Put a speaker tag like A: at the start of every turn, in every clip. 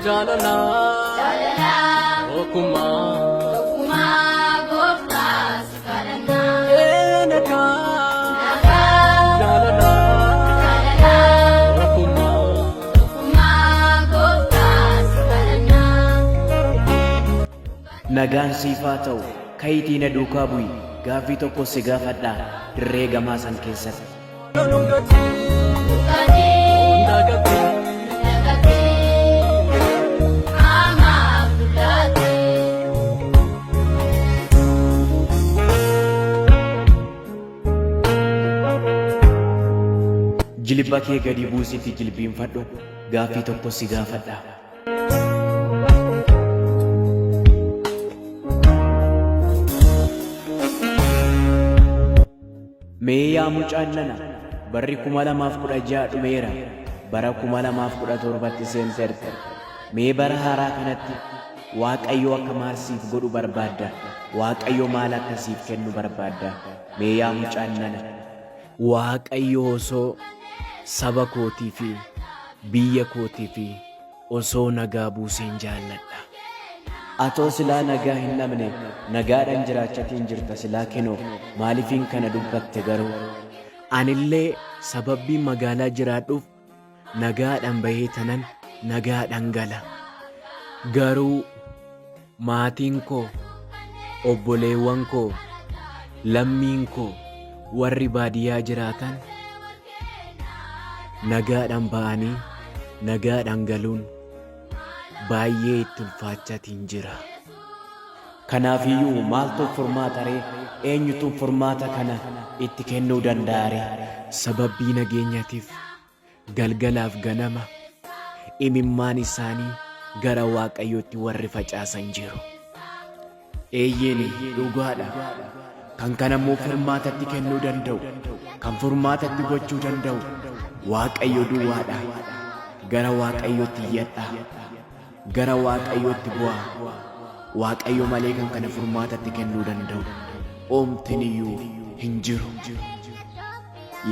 A: Jalala, Okuma, Goptas, Karana, Naka, Jalala, Okuma, Goptas, Karana.
B: Nagaan siifaa ta'u kayitii na duukaa bu'i gaaffii tokko si gaafadha dirree gamaa san keessatti. Jilba kee gadi buusitti jilbiinfadhu gaaffii tokko si gaafadha. Mee yaa mucaan nana barri 2016 dhumeera bara 2017 seenterte. Mee bara haaraa kanatti Waaqayyo akka maal siif godhu barbaadda? Waaqayyo maal akka siif kennu barbaadda? Mee yaa mucaan nana Waaqayyo osoo saba kootii fi biyya kootii fi osoo nagaa buuseen jaalladha. Atoo silaa nagaa hin dhabne nagaadhaan jiraachatiin jirta silaa kenoo maaliifin kana dubbatte garuu anillee sababbii magaalaa jiraadhuuf nagaadhaan bahee tanan nagaadhaan gala. Garuu maatiin koo obboleewwan koo lammiin koo warri baadiyyaa jiraatan nagaadhaan ba'anii nagaadhaan galuun baay'ee itti ulfaachatiin jira. Kanaafiyyuu maaltu furmaata ree? Eenyutu furmaata kana itti kennuu danda'a ree? Sababbii nageenyaatiif galgalaaf ganama imimmaan isaanii gara Waaqayyootti warri facaasan jiru. Eeyyeeni dhugaadha. Kan kanammoo furmaatatti kennuu danda'u, kan furmaatatti gochuu danda'u Waaqayyo duwwaadha. Gara Waaqayyootti iyyadha. Gara Waaqayyootti bu'aa. Waaqayyo malee kan kana furmaatatti kennuu danda'u oomtiniyyuu hin jiru.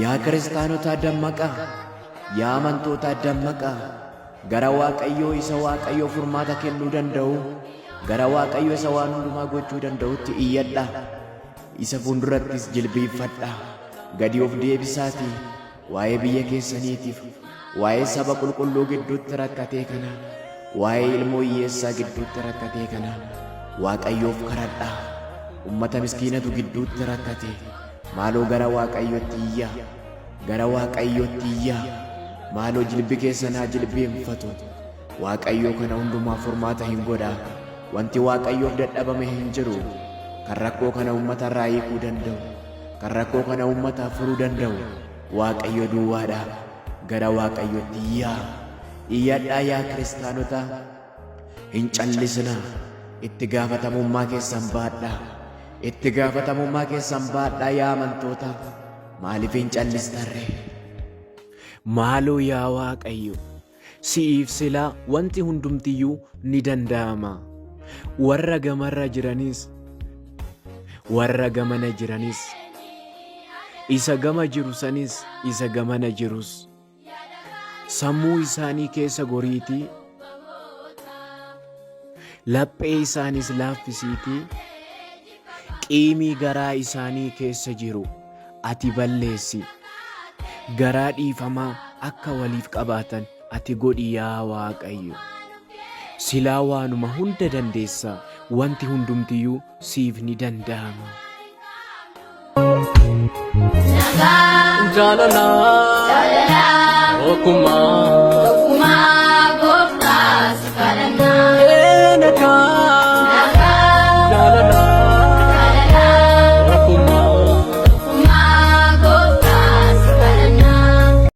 B: Yaa kiristaanota dammaqaa, yaa amantoota dammaqaa, gara Waaqayyoo isa Waaqayyo furmaata kennuu danda'u, gara Waaqayyo isa waan hundumaa gochuu danda'utti iyyadha. Isa fuuldurattis jilbiinfadha. Gadi of deebisaatii waa'ee biyya keessaniitiif, waa'ee saba qulqulluu gidduutti rakkatee kana, waa'ee ilmoo hiyyeessaa gidduutti rakkatee kana Waaqayyoof kadhadha. Ummata miskiinatu gidduutti rakkate maaloo gara Waaqayyootti iyya, gara Waaqayyootti iyya. Maaloo jilbi keessan haa jilbeenfatu. Waaqayyoo kana hundumaa furmaata hin godha. Wanti Waaqayyoof dadhabame hin jiru. Kan rakkoo kana ummata irraa hiikuu danda'u, kan rakkoo kana ummata furuu danda'u Waaqayyo duwwaadha. Gara Waaqayyootti iyyaa. Iyyadhaa yaa kiristaanota, hin callisina. Itti gaafatamummaa keessan baadhaa. Itti gaafatamummaa keessan baadhaa yaa amantoota. Maaliif hin callistarre? Maaloo yaa Waaqayyo, si'iif silaa wanti hundumtiyyuu ni danda'ama. Warra gamarra jiranis, warra gamana jiranis, isa gama jiru sanis, isa gamana jirus sammuu isaanii keessa goriitii, laphee isaanis laaffisiitii, qiimii garaa isaanii keessa jiru ati balleessi. Garaa dhiifamaa akka waliif qabaatan ati godhi yaa Waaqayyo. Silaa waanuma hunda dandeessa, wanti hundumtiyyuu siif ni danda'ama.
A: Jalala, Okuma.